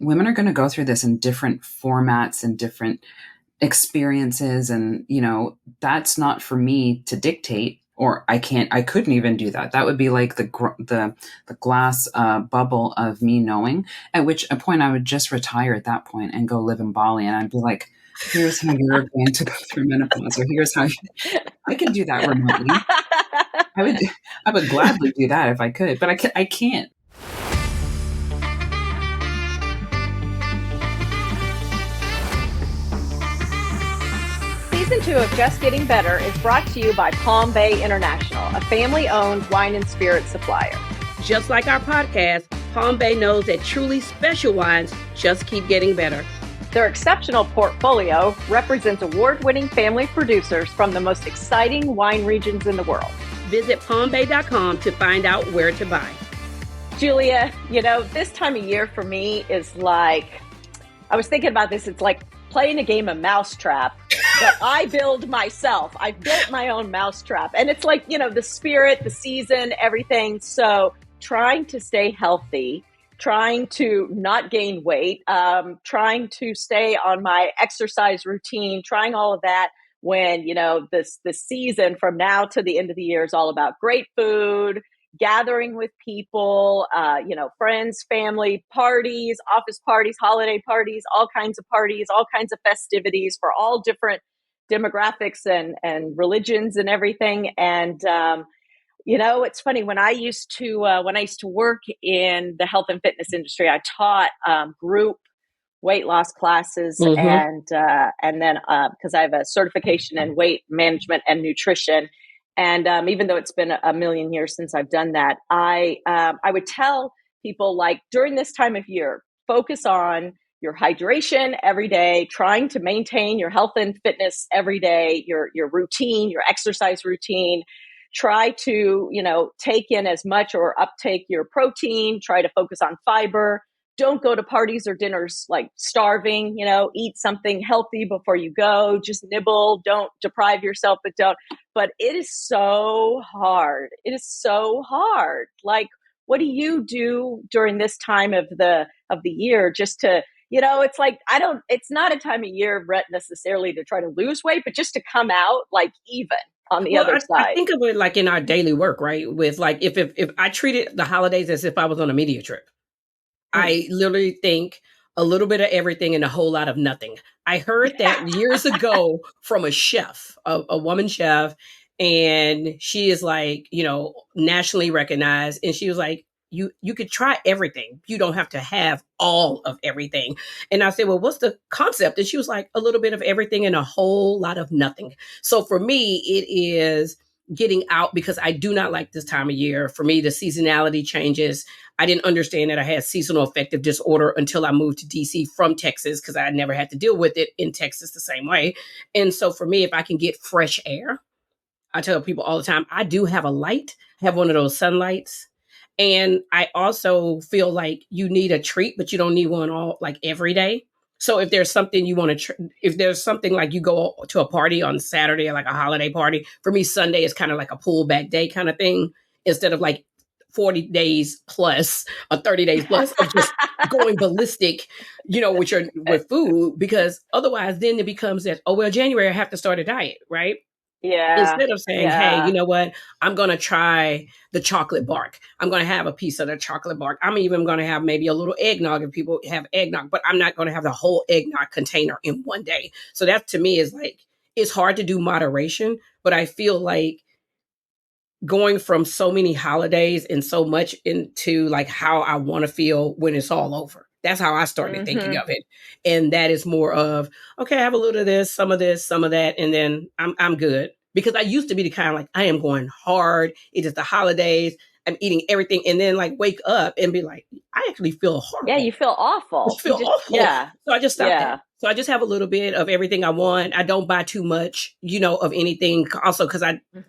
women are going to go through this in different formats and different experiences. And, that's not for me to dictate, or I couldn't even do that. That would be like the glass bubble of me knowing, at which a point I would just retire at that point and go live in Bali. And I'd be like, here's how you're going to go through menopause, or here's how I can do that remotely. I would gladly do that if I could, but I can't. Season 2 of Just Getting Better is brought to you by Palm Bay International, a family-owned wine and spirit supplier. Just like our podcast, Palm Bay knows that truly special wines just keep getting better. Their exceptional portfolio represents award-winning family producers from the most exciting wine regions in the world. Visit palmbay.com to find out where to buy. Julia, this time of year for me is like, I was thinking about this, it's like playing a game of mousetrap that I build myself. I built my own mousetrap. And it's like, the spirit, the season, everything. So trying to stay healthy, trying to not gain weight, trying to stay on my exercise routine, trying all of that when, this season from now to the end of the year is all about great food, gathering with people, friends, family, parties, office parties, holiday parties, all kinds of parties, all kinds of festivities for all different demographics and religions and everything. And, it's funny, when I used to work in the health and fitness industry, I taught group weight loss classes, and then because I have a certification in weight management and nutrition. And even though it's been a million years since I've done that, I would tell people, like, during this time of year, focus on your hydration every day, trying to maintain your health and fitness every day, your routine, your exercise routine. Try to, take in as much or uptake your protein, try to focus on fiber. Don't go to parties or dinners like starving, eat something healthy before you go, just nibble, don't deprive yourself, but it is so hard. It is so hard. Like, what do you do during this time of the year just to, it's like, it's not a time of year necessarily to try to lose weight, but just to come out like even on the other side. I think of it like in our daily work, right? With like, if I treated the holidays as if I was on a media trip, I literally think a little bit of everything and a whole lot of nothing. I heard that years ago from a chef, a woman chef, and she is like, nationally recognized. And she was like, you could try everything. You don't have to have all of everything. And I said, well, what's the concept? And she was like, a little bit of everything and a whole lot of nothing. So for me, it is getting out, because I do not like this time of year. For me, the seasonality changes. I didn't understand that I had seasonal affective disorder until I moved to DC from Texas, because I never had to deal with it in Texas the same way. And so for me, if I can get fresh air, I tell people all the time, I do have a light, have one of those sunlights. And I also feel like you need a treat, but you don't need one all like every day. So if there's something you want to, if there's something like you go to a party on Saturday, like a holiday party, for me, Sunday is kind of like a pull back day kind of thing, instead of like 40 days plus or 30 days plus of just going ballistic, with food, because otherwise then it becomes that, oh, well, January, I have to start a diet, right? Yeah. Instead of saying, hey, you know what? I'm going to try the chocolate bark. I'm going to have a piece of the chocolate bark. I'm even going to have maybe a little eggnog if people have eggnog, but I'm not going to have the whole eggnog container in one day. So that to me is like, it's hard to do moderation, but I feel like going from so many holidays and so much into like how I want to feel when it's all over. That's how I started thinking of it. And that is more of, okay, I have a little of this, some of that, and then I'm good. Because I used to be the kind of like, I am going hard. It is the holidays. I'm eating everything. And then like wake up and be like, I actually feel horrible. Yeah, you feel awful. Awful. Yeah. So I just stopped that. So I just have a little bit of everything I want. I don't buy too much, of anything. Also, because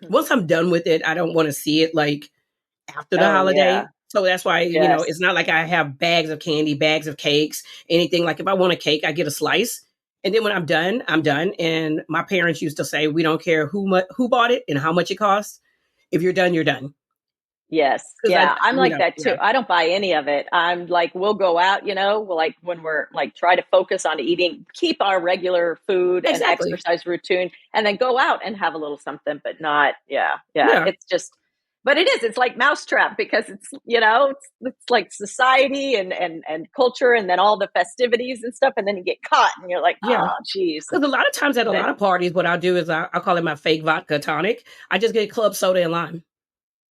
once I'm done with it, I don't want to see it like after the holiday. Yeah. So that's why, it's not like I have bags of candy, bags of cakes, anything. Like if I want a cake, I get a slice. And then when I'm done, I'm done. And my parents used to say, we don't care who bought it and how much it costs. If you're done, you're done. Yes. Because Yeah. I'm like that too. yeah, I don't buy any of it. I'm like, we'll go out, like when we're like, try to focus on eating, keep our regular food and exactly. exercise routine, and then go out and have a little something, but not, yeah. Yeah. Yeah, It's just, but it's like mousetrap because it's like society and culture and then all the festivities and stuff. And then you get caught and you're like, yeah. oh, geez. Because a lot of times at a But lot of parties, what I'll do is I call it my fake vodka tonic. I just get club soda and lime.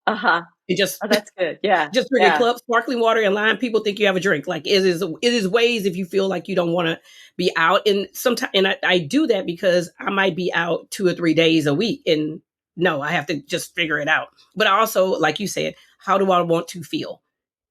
uh-huh. You just Oh, that's good. Yeah. just drink a Yeah. club sparkling water and lime. People think you have a drink. Like it is ways if you feel like you don't want to be out. And sometimes, and I do that because I might be out 2 or 3 days a week. And no, I have to just figure it out. But I also, like you said, how do I want to feel?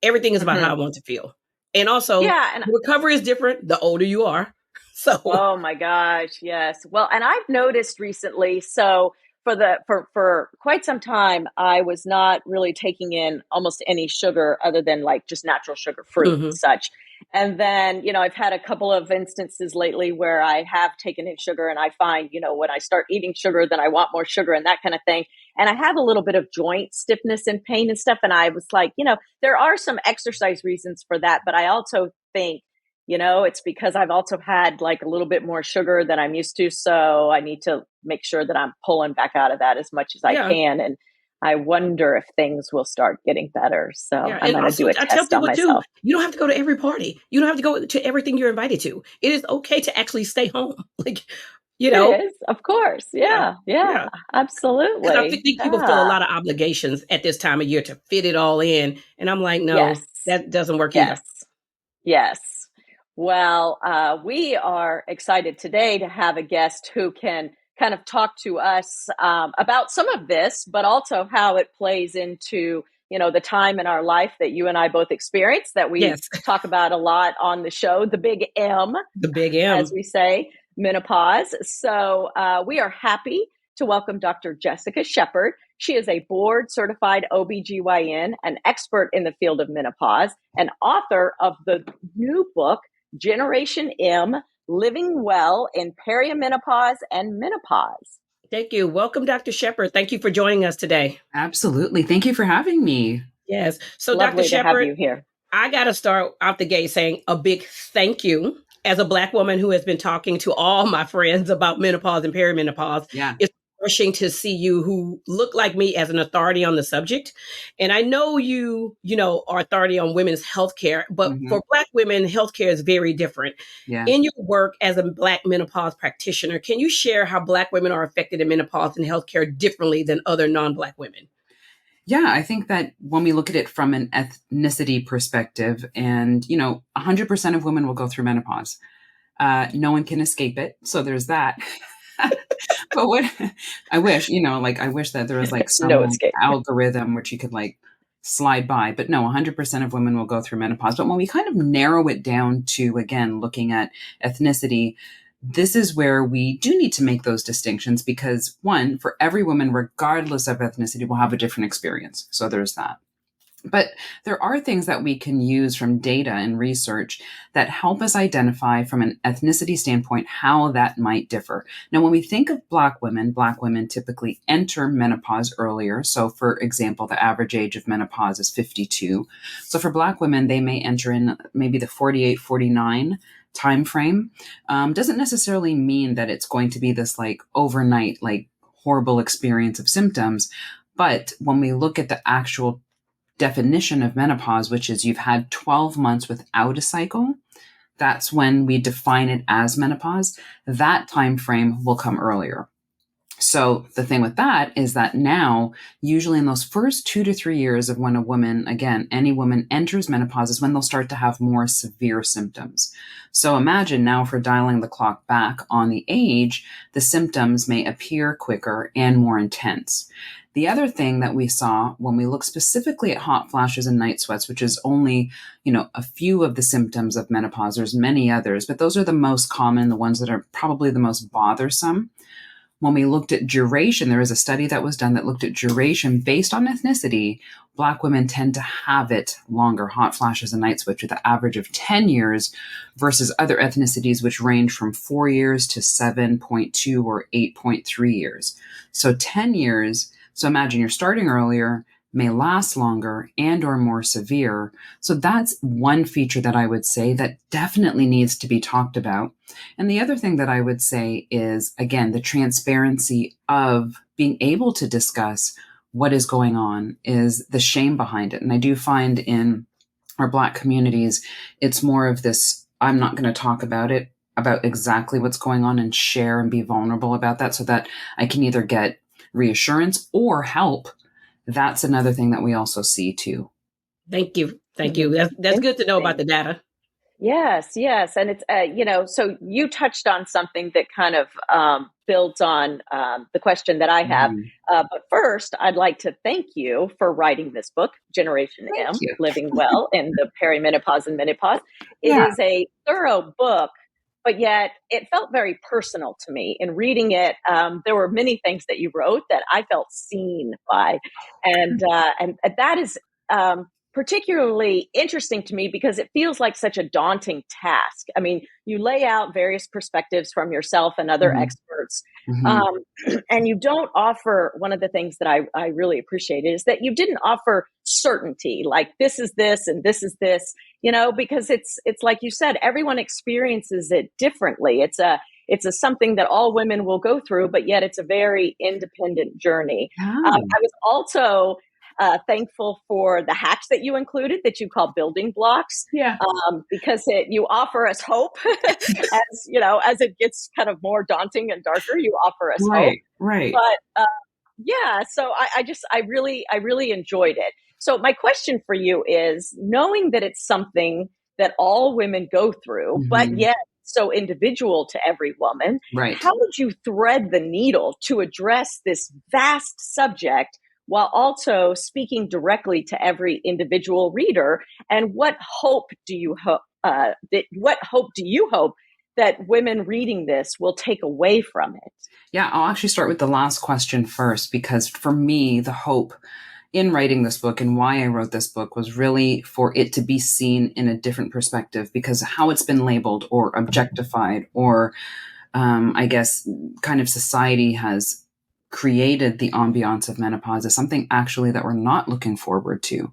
Everything is about how Hmm. I want to feel. And also, Yeah. And recovery is different the older you are. So, oh my gosh, yes. Well, and I've noticed recently, so for quite some time, I was not really taking in almost any sugar other than like just natural sugar, fruit and mhm. such. And then, I've had a couple of instances lately where I have taken in sugar and I find, when I start eating sugar, then I want more sugar and that kind of thing. And I have a little bit of joint stiffness and pain and stuff. And I was like, there are some exercise reasons for that, but I also think it's because I've also had like a little bit more sugar than I'm used to. So I need to make sure that I'm pulling back out of that as much as I Yeah. can. And I wonder if things will start getting better. So Yeah, I'm and going to also do a I tell test on people too, myself. you don't have to go to every party. You don't have to go to everything you're invited to. It is okay to actually stay home. Like, you It know, is, of course. yeah, Yeah. Yeah. yeah. Because I Absolutely. think people feel a Yeah. lot of obligations at this time of year to fit it all in, and I'm like, Yes. no, that doesn't work either. Yes. Yes. Well, we are excited today to have a guest who can kind of talk to us about some of this, but also how it plays into, the time in our life that you and I both experience that we Yes, talk about a lot on the show, the big M, the big as M. we say, menopause. So we are happy to welcome Dr. Jessica Shepard. She is a board certified OBGYN, an expert in the field of menopause, and author of the new book, Generation M, Living Well in Perimenopause and Menopause. Thank you. Welcome, Dr. Shepard. Thank you for joining us today. Absolutely. Thank you for having me. Yes. So, Dr. Lovely to have Shepard, you here. I got to start out the gate saying a big thank you as a Black woman who has been talking to all my friends about menopause and perimenopause. Yeah. It's refreshing to see you who look like me as an authority on the subject. And I know you are authority on women's healthcare, but Hmm. for Black women, healthcare is very different. Yeah. In your work as a Black menopause practitioner, can you share how Black women are affected in menopause and healthcare differently than other non-Black women? Yeah, I think that when we look at it from an ethnicity perspective, and 100% of women will go through menopause. No one can escape it, so there's that. But what I wish, I wish that there was like No some escape. algorithm which you could like slide by. But no, 100% of women will go through menopause. But when we kind of narrow it down to, again, looking at ethnicity, this is where we do need to make those distinctions because, one, for every woman, regardless of ethnicity, will have a different experience. So there's that. But there are things that we can use from data and research that help us identify from an ethnicity standpoint how that might differ. Now, when we think of Black women typically enter menopause earlier. So, for example, the average age of menopause is 52. So for Black women, they may enter in maybe the 48, 49 time frame. Doesn't necessarily mean that it's going to be this like overnight, like horrible experience of symptoms. But when we look at the actual definition of menopause, which is you've had 12 months without a cycle, that's when we define it as menopause. That time frame will come earlier. So the thing with that is that now, usually in those first 2 to 3 years of when a woman, again, any woman enters menopause is when they'll start to have more severe symptoms. So imagine now if we're dialing the clock back on the age, the symptoms may appear quicker and more intense. The other thing that we saw when we look specifically at hot flashes and night sweats, which is only, a few of the symptoms of menopause, there's many others, but those are the most common, the ones that are probably the most bothersome. When we looked at duration, there was a study that was done that looked at duration based on ethnicity. Black women tend to have it longer, hot flashes and night sweats, with an average of 10 years versus other ethnicities, which range from 4 years to 7.2 or 8.3 years. So 10 years. So imagine you're starting earlier. may last longer and or more severe. So that's one feature that I would say that definitely needs to be talked about. And the other thing that I would say is, again, the transparency of being able to discuss what is going on, is the shame behind it. And I do find in our Black communities, it's more of this, I'm not going to talk about it, about exactly what's going on, and share and be vulnerable about that so that I can either get reassurance or help. That's another thing that we also see too. Thank you. Thank you. That's good to know about the data. Yes, yes. And it's, so you touched on something that kind of builds on the question that I have. But first, I'd like to thank you for writing this book, Generation Thank M, you. Living Well in the Perimenopause and Menopause. It Yeah. is a thorough book, but yet it felt very personal to me. In reading it, there were many things that you wrote that I felt seen by. And that is particularly interesting to me because it feels like such a daunting task. I mean, you lay out various perspectives from yourself and other experts, and you don't offer, one of the things that I really appreciated is that you didn't offer certainty, like this is this and this is this, because it's like you said, everyone experiences it differently. It's a something that all women will go through, but yet it's a very independent journey. I was also thankful for the hacks that you included that you call building blocks. Yeah. Because you offer us hope as it gets kind of more daunting and darker, you offer us hope. Right. But so I really enjoyed it. So my question for you is, knowing that it's something that all women go through, but yet so individual to every woman, how would you thread the needle to address this vast subject while also speaking directly to every individual reader? And what hope do you hope that women reading this will take away from it? Yeah, I'll actually start with the last question first, because for me, the hope in writing this book and why I wrote this book was really for it to be seen in a different perspective, because how it's been labeled or objectified or I guess kind of society has created the ambiance of menopause is something actually that we're not looking forward to.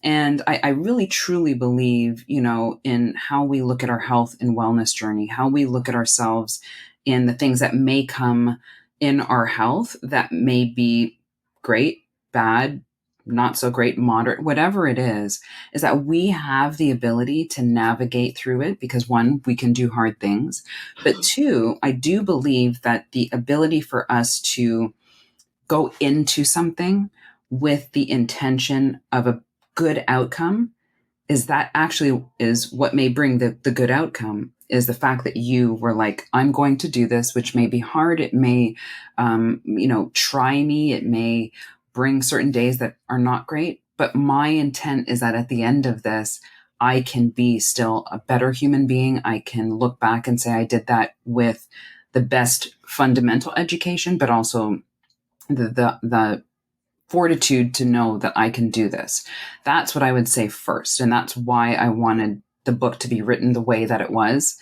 And I really truly believe, in how we look at our health and wellness journey, how we look at ourselves in the things that may come in our health that may be great, bad, not so great, moderate, whatever it is that we have the ability to navigate through it, because one, we can do hard things, but two, I do believe that the ability for us to go into something with the intention of a good outcome is that actually is what may bring the good outcome, is the fact that you were like, I'm going to do this, which may be hard. It may, try me. It may bring certain days that are not great. But my intent is that at the end of this, I can be still a better human being. I can look back and say I did that with the best fundamental education, but also the fortitude to know that I can do this. That's what I would say first. And that's why I wanted the book to be written the way that it was,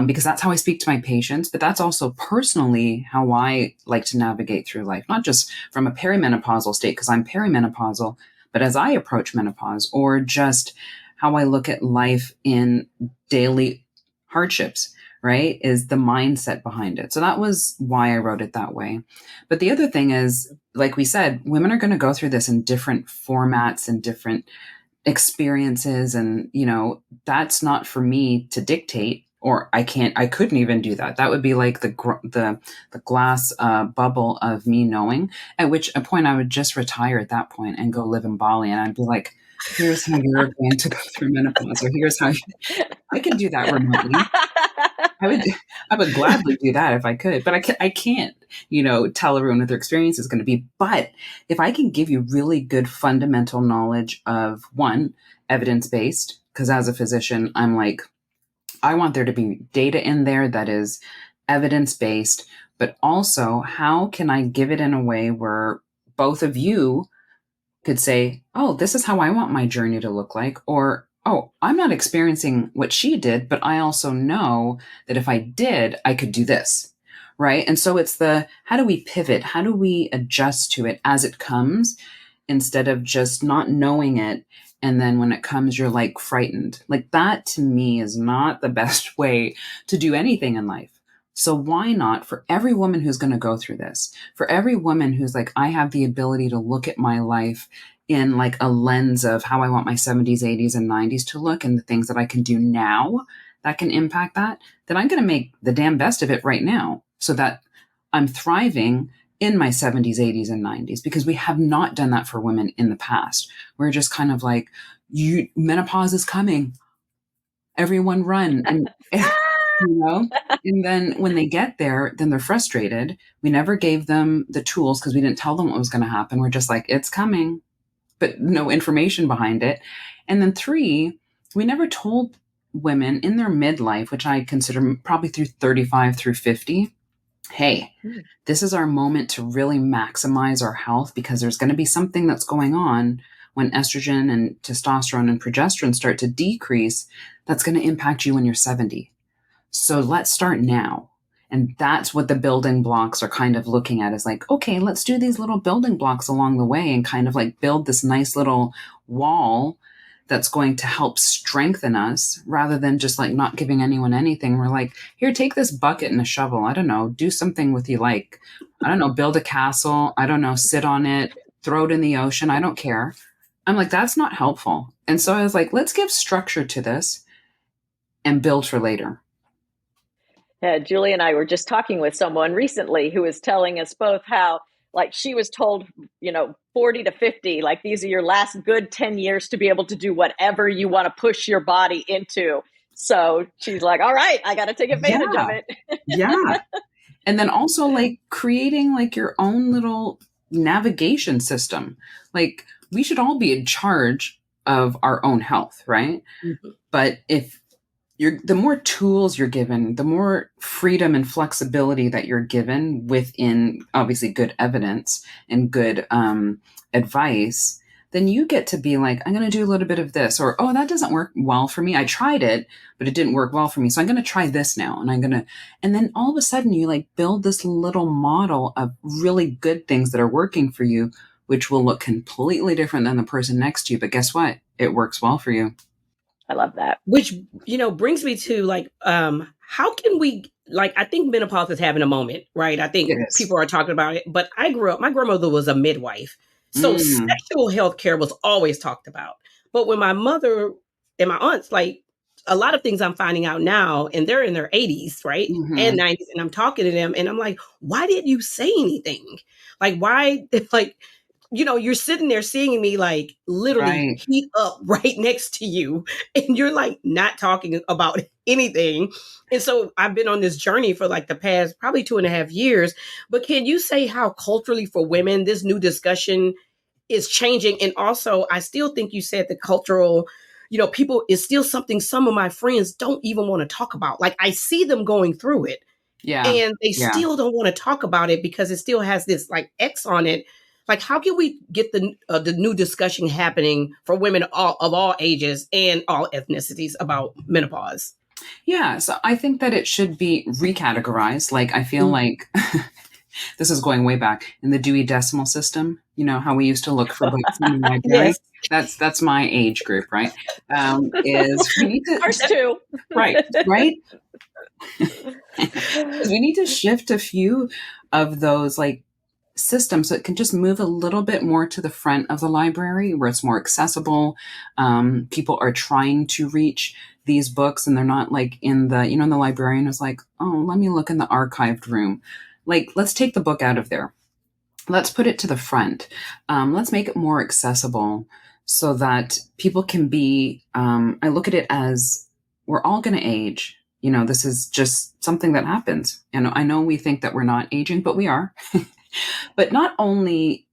because that's how I speak to my patients. But that's also personally how I like to navigate through life, not just from a perimenopausal state, because I'm perimenopausal, but as I approach menopause, or just how I look at life in daily hardships, right, is the mindset behind it. So that was why I wrote it that way. But the other thing is, like we said, women are going to go through this in different formats and different experiences. And, that's not for me to dictate, or I couldn't even do that. That would be like the glass bubble of me knowing, at which a point I would just retire at that point and go live in Bali. And I'd be like, here's how you're going to go through menopause, or here's how I can do that remotely. I would gladly do that if I could, but I can't, tell everyone what their experience is going to be. But if I can give you really good fundamental knowledge of, one, evidence-based, because as a physician, I'm like, I want there to be data in there that is evidence-based, but also how can I give it in a way where both of you could say, oh, this is how I want my journey to look like, or, oh, I'm not experiencing what she did, but I also know that if I did, I could do this, right? And so it's how do we pivot? How do we adjust to it as it comes? instead of just not knowing it. And then when it comes, you're like frightened. Like that to me is not the best way to do anything in life. So why not, for every woman who's going to go through this, for every woman who's like, I have the ability to look at my life in like a lens of how I want my 70s, 80s, and 90s to look, and the things that I can do now that can impact that, then I'm going to make the damn best of it right now so that I'm thriving in my 70s, 80s, and 90s, because we have not done that for women in the past. We're just kind of like, menopause is coming. Everyone run. And, and then when they get there, then they're frustrated. We never gave them the tools because we didn't tell them what was going to happen. We're just like, it's coming, but no information behind it. And then 3, we never told women in their midlife, which I consider probably through 35 through 50, hey, this is our moment to really maximize our health, because there's going to be something that's going on when estrogen and testosterone and progesterone start to decrease that's going to impact you when you're 70. So let's start now. And that's what the building blocks are kind of looking at, is like, okay, let's do these little building blocks along the way and kind of like build this nice little wall that's going to help strengthen us, rather than just like not giving anyone anything. We're like, here, take this bucket and a shovel. I don't know, do something with you. Like, I don't know, build a castle. I don't know, sit on it, throw it in the ocean. I don't care. I'm like, that's not helpful. And so I was like, let's give structure to this and build for later. Yeah, Julie and I were just talking with someone recently who was telling us both how, like, she was told, 40 to 50, like, these are your last good 10 years to be able to do whatever you want to push your body into. So she's like, all right, I got to take advantage of it. Yeah. And then also like creating like your own little navigation system. Like, we should all be in charge of our own health, right? Mm-hmm. But if the more tools you're given, the more freedom and flexibility that you're given within obviously good evidence and good advice, then you get to be like, I'm going to do a little bit of this, or, oh, that doesn't work well for me. I tried it, but it didn't work well for me. So I'm going to try this now. And then all of a sudden you like build this little model of really good things that are working for you, which will look completely different than the person next to you. But guess what? It works well for you. I love that. Which, brings me to like, how can we, like, I think menopause is having a moment, right? I think people are talking about it, but my grandmother was a midwife. So sexual health care was always talked about. But when my mother and my aunts, like, a lot of things I'm finding out now, and they're in their 80s, right? Mm-hmm. And 90s. And I'm talking to them and I'm like, why didn't you say anything? Like, why, like, you're sitting there seeing me like literally heat up right next to you, and you're like not talking about anything. And so I've been on this journey for like the past probably 2.5 years. But can you say how culturally for women this new discussion is changing? And also, I still think you said the cultural, people is still something some of my friends don't even want to talk about. Like, I see them going through it. Yeah. And they still don't want to talk about it because it still has this like X on it. Like, how can we get the new discussion happening for women of all ages and all ethnicities about menopause? Yeah, so I think that it should be recategorized. Like, I feel like this is going way back in the Dewey Decimal System. You know how we used to look for books in the library. Yes. That's my age group, right? Is we need to ours too, right? We need to shift a few of those like system so it can just move a little bit more to the front of the library where it's more accessible. People are trying to reach these books and they're not like in the, and the librarian is like, oh, let me look in the archived room. Like, let's take the book out of there. Let's put it to the front. Let's make it more accessible so that people can be, I look at it as we're all going to age. This is just something that happens. I know we think that we're not aging, but we are. But not only,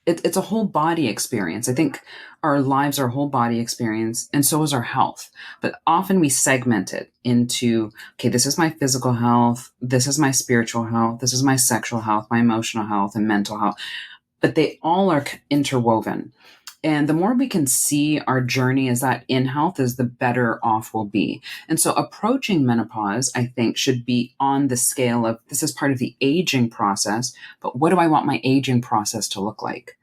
it's a whole body experience. I think our lives are a whole body experience, and so is our health. But often we segment it into, okay, this is my physical health, this is my spiritual health, this is my sexual health, my emotional health, and mental health. But they all are interwoven. And the more we can see our journey as that in health is, the better off we'll be. And so approaching menopause, I think, should be on the scale of, this is part of the aging process, but what do I want my aging process to look like?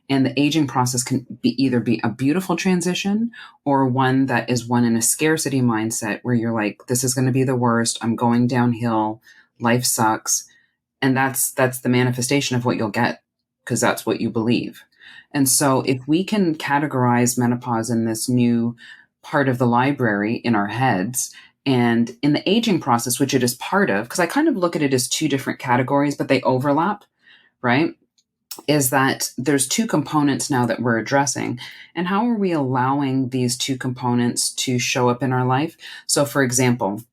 And the aging process can be either be a beautiful transition or one that is one in a scarcity mindset where you're like, this is going to be the worst. I'm going downhill. Life sucks. And that's the manifestation of what you'll get because that's what you believe. And so if we can categorize menopause in this new part of the library in our heads and in the aging process, which it is part of, because I kind of look at it as two different categories, but they overlap, right? Is that there's two components now that we're addressing. And how are we allowing these two components to show up in our life? So, for example,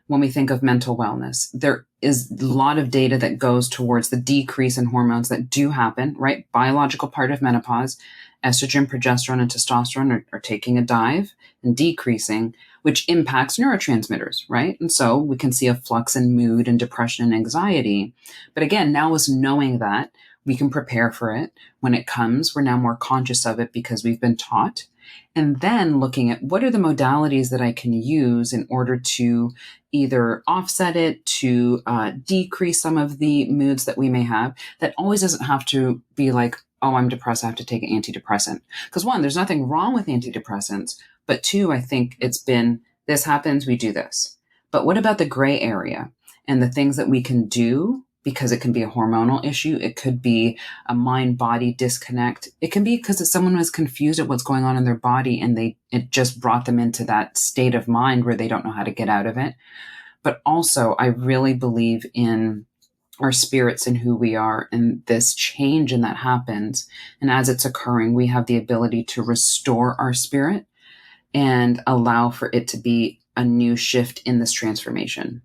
when we think of mental wellness, there is a lot of data that goes towards the decrease in hormones that do happen, right? Biological part of menopause, estrogen, progesterone, and testosterone are taking a dive and decreasing, which impacts neurotransmitters, right? And so we can see a flux in mood and depression and anxiety. But again, now is knowing that we can prepare for it when it comes. We're now more conscious of it because we've been taught. And then looking at what are the modalities that I can use in order to either offset it, to decrease some of the moods that we may have. That always doesn't have to be like, oh, I'm depressed, I have to take an antidepressant. Because one, there's nothing wrong with antidepressants. But two, I think it's been, this happens, we do this. But what about the gray area and the things that we can do? Because it can be a hormonal issue. It could be a mind-body disconnect. It can be because someone was confused at what's going on in their body and it just brought them into that state of mind where they don't know how to get out of it. But also, I really believe in our spirits and who we are and this change and that happens. And as it's occurring, we have the ability to restore our spirit and allow for it to be a new shift in this transformation.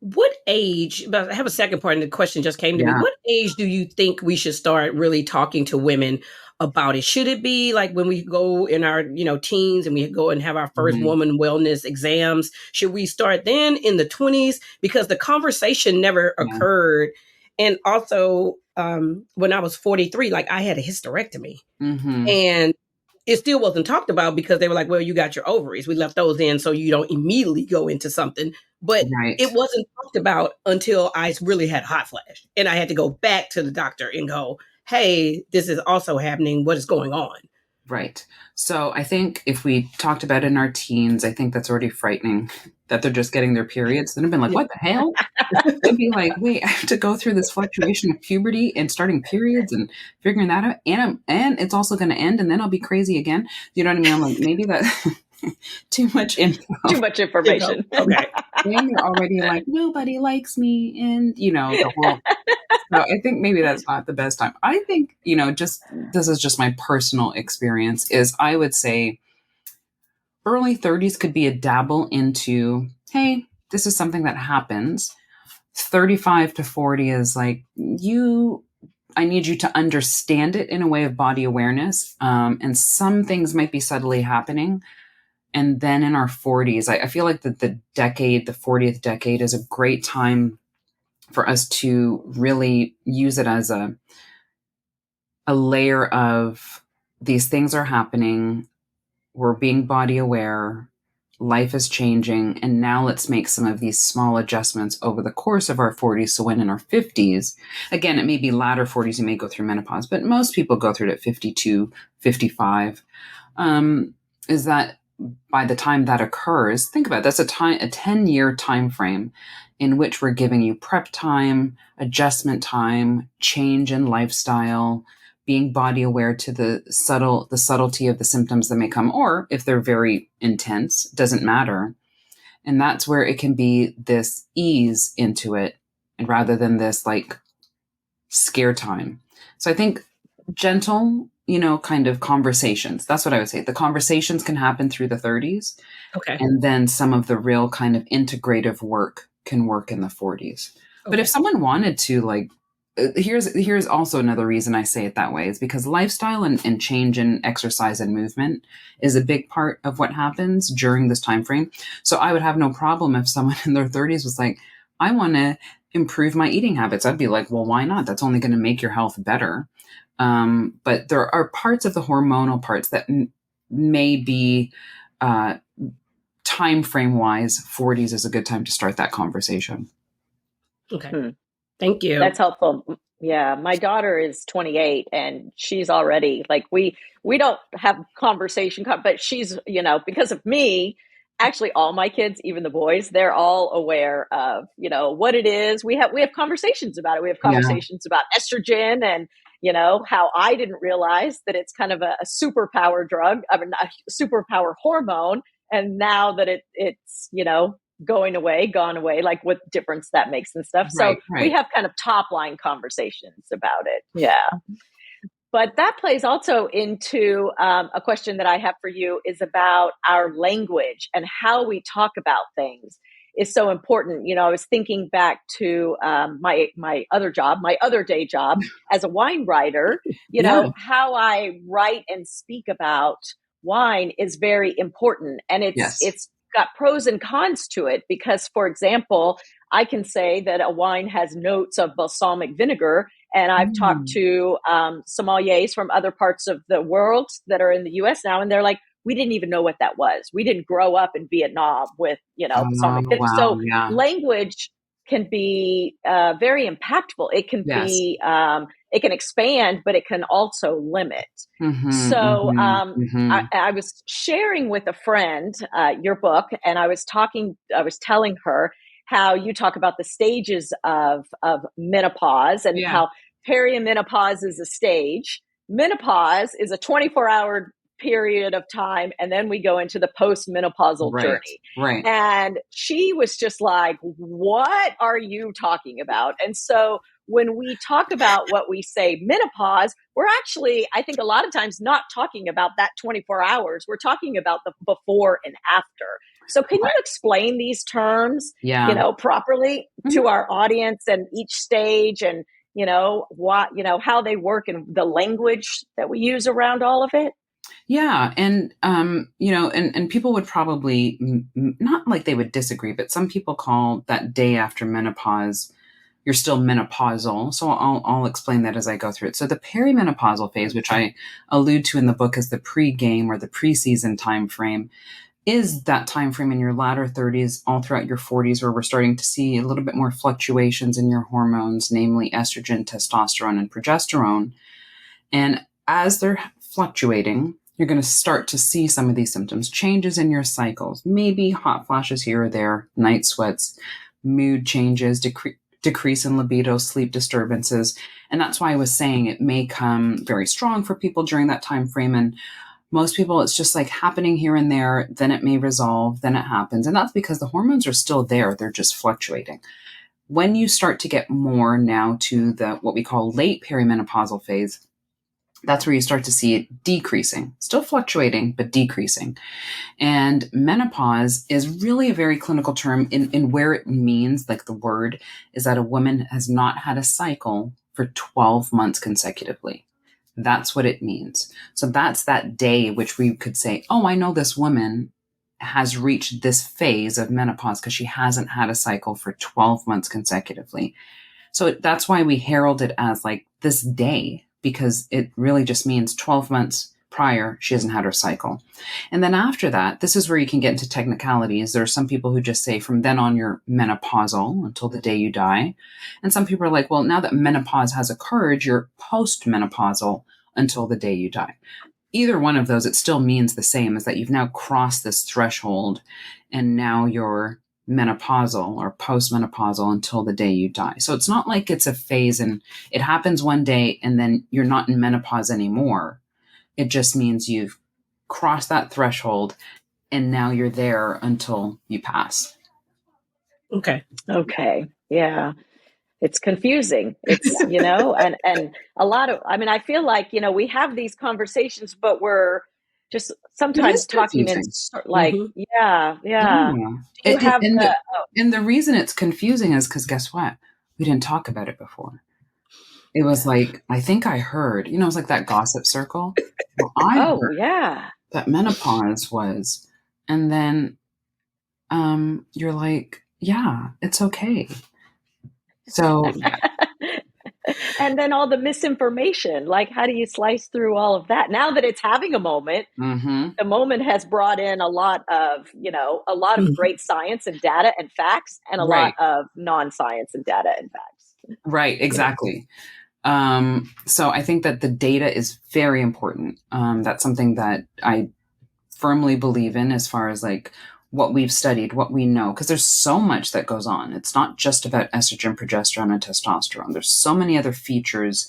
What age, but I have a second part and the question just came to me. Yeah. What age do you think we should start really talking to women about it? Should it be like when we go in our, teens and we go and have our first woman wellness exams? Should we start then in the 20s? Because the conversation never occurred. And also, when I was 43, like I had a hysterectomy. And it still wasn't talked about because they were like, well, you got your ovaries. We left those in so you don't immediately go into something. But it wasn't talked about until I really had hot flash. And I had to go back to the doctor and go, hey, this is also happening. What is going on? Right. So I think if we talked about it in our teens, I think that's already frightening that they're just getting their periods. Then I've been like, what the hell? They'd be like, wait, I have to go through this fluctuation of puberty and starting periods and figuring that out. And it's also going to end and then I'll be crazy again. You know what I mean? I'm like, maybe that too much info. Too much information. Okay. And they're already like, nobody likes me. And, the whole. So I think maybe that's not the best time. I think, this is just my personal experience is I would say early 30s could be a dabble into, hey, this is something that happens. 35 to 40 is like, I need you to understand it in a way of body awareness. And some things might be subtly happening. And then in our 40s, I feel like the 40th decade is a great time for us to really use it as a layer of these things are happening. We're being body aware. Life is changing. And now let's make some of these small adjustments over the course of our 40s. So when in our 50s, again, it may be latter 40s, you may go through menopause, but most people go through it at 52, 55. Is that by the time that occurs, think about it, that's a 10-year time frame in which we're giving you prep time, adjustment time, change in lifestyle, being body aware to the subtlety of the symptoms that may come, or if they're very intense, doesn't matter. And that's where it can be this ease into it, and rather than this like scare time. So I think gentle, kind of conversations. That's what I would say. The conversations can happen through the 30s. Okay. And then some of the real kind of integrative work can work in the 40s. Okay. But if someone wanted to, like, here's also another reason I say it that way is because lifestyle and change in exercise and movement is a big part of what happens during this time frame. So I would have no problem if someone in their 30s was like, I want to improve my eating habits. I'd be like, well, why not? That's only going to make your health better. But there are parts of the hormonal parts that may be time frame wise, 40s is a good time to start that conversation. Okay. Thank you. That's helpful. Yeah, my daughter is 28 and she's already like we don't have conversation but she's, because of me, actually all my kids, even the boys, they're all aware of, what it is. We have conversations about it. We have Yeah. conversations about estrogen and how I didn't realize that it's kind of a superpower drug, I mean a superpower hormone, and now that it's gone away, like what difference that makes and stuff. So Right. we Right. have kind of top line conversations about it. Yeah. But that plays also into a question that I have for you is about our language and how we talk about things is so important. I was thinking back to my other job, my other day job as a wine writer. Yeah. How I write and speak about wine is very important, and Yes. it's got pros and cons to it because, for example, I can say that a wine has notes of balsamic vinegar, and I've talked Mm. to sommeliers from other parts of the world that are in the US now, and they're like, we didn't even know what that was. We didn't grow up in Vietnam with, Oh, balsamic vinegar. wow. So Yeah. language can be very impactful. It can Yes. be, it can expand, but it can also limit. Mm-hmm, So mm-hmm, mm-hmm. I was sharing with a friend your book, and I was telling her how you talk about the stages of menopause and Yeah. how perimenopause is a stage. Menopause is a 24-hour period of time, and then we go into the post-menopausal Right. journey. Right. And she was just like, what are you talking about? And so when we talk about what we say menopause, we're actually, I think a lot of times, not talking about that 24 hours. We're talking about the before and after. So can you Right. explain these terms, Yeah. properly Mhm. to our audience and each stage, and what, how they work and the language that we use around all of it? Yeah, and and people would probably not like they would disagree, but some people call that day after menopause you're still menopausal. So I'll explain that as I go through it. So the perimenopausal phase, which I allude to in the book as the pre-game or the preseason time frame, is that time frame in your latter 30s, all throughout your 40s, where we're starting to see a little bit more fluctuations in your hormones, namely estrogen, testosterone, and progesterone. And as they're fluctuating, you're going to start to see some of these symptoms, changes in your cycles, maybe hot flashes here or there, night sweats, mood changes, decrease in libido, sleep disturbances. And that's why I was saying it may come very strong for people during that time frame. And most people, it's just like happening here and there, then it may resolve, then it happens. And that's because the hormones are still there, they're just fluctuating. When you start to get more now to the what we call late perimenopausal phase, that's where you start to see it decreasing, still fluctuating, but decreasing. And menopause is really a very clinical term in where it means, like the word, is that a woman has not had a cycle for 12 months consecutively. That's what it means. So that's that day which we could say, oh, I know this woman has reached this phase of menopause because she hasn't had a cycle for 12 months consecutively. So that's why we herald it as like this day, because it really just means 12 months prior, she hasn't had her cycle. And then after that, this is where you can get into technicalities. There are some people who just say from then on you're menopausal until the day you die. And some people are like, well, now that menopause has occurred, you're post-menopausal until the day you die. Either one of those, it still means the same, is that you've now crossed this threshold and now you're menopausal or postmenopausal until the day you die. So it's not like it's a phase and it happens one day and then you're not in menopause anymore. It just means you've crossed that threshold and now you're there until you pass. Okay. Okay. Yeah. It's confusing. It's, and a lot of, I mean, I feel like, we have these conversations, but we're just It is sometimes talking in confusing. like, yeah, yeah. Yeah. Do you have the, And the reason it's confusing is because guess what? We didn't talk about it before. It was yeah. like, I think I heard, it was like that gossip circle. Well, I Oh, heard yeah. that menopause was, and then you're like, yeah, it's okay. So, And then all the misinformation, like how do you slice through all of that? Now that it's having a moment, mm-hmm, the moment has brought in a lot of, great science and data and facts, and a lot right, of non-science and data and facts. right, Yeah. exactly. So I think that the data is very important. That's something that I firmly believe in as far as like what we've studied, what we know, because there's so much that goes on. It's not just about estrogen, progesterone, and testosterone. There's so many other features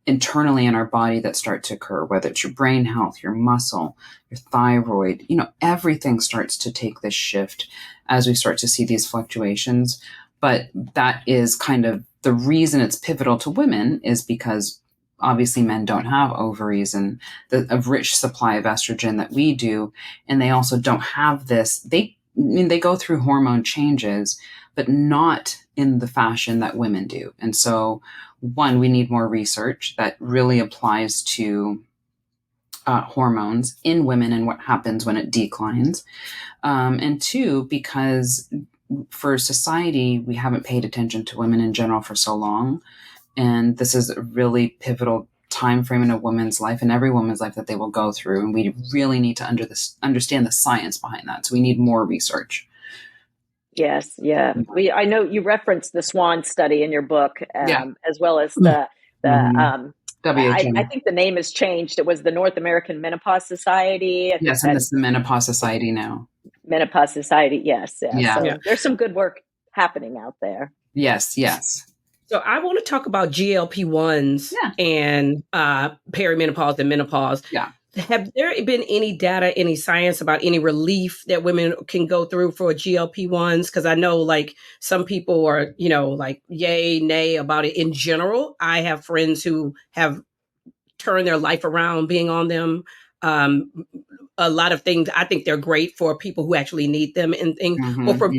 internally in our body that start to occur, whether it's your brain health, your muscle, your thyroid, everything starts to take this shift as we start to see these fluctuations. But that is kind of the reason it's pivotal to women, is because obviously men don't have ovaries and a rich supply of estrogen that we do. And they also don't have this. They go through hormone changes, but not in the fashion that women do. And so, one, we need more research that really applies to hormones in women and what happens when it declines. And two, because for society, we haven't paid attention to women in general for so long. And this is a really pivotal time frame in a woman's life and every woman's life that they will go through. And we really need to understand the science behind that. So we need more research. Yes, yeah. I know you referenced the SWAN study in your book, as well as I think the name has changed. It was the North American Menopause Society. Yes, and it's the Menopause Society now. Menopause Society, yes. Yeah. So there's some good work happening out there. Yes. So I want to talk about GLP-1s and perimenopause and menopause. Yeah. Have there been any data, any science about any relief that women can go through for GLP-1s? Because I know like some people are, like yay, nay about it in general. I have friends who have turned their life around being on them. A lot of things, I think they're great for people who actually need them and things,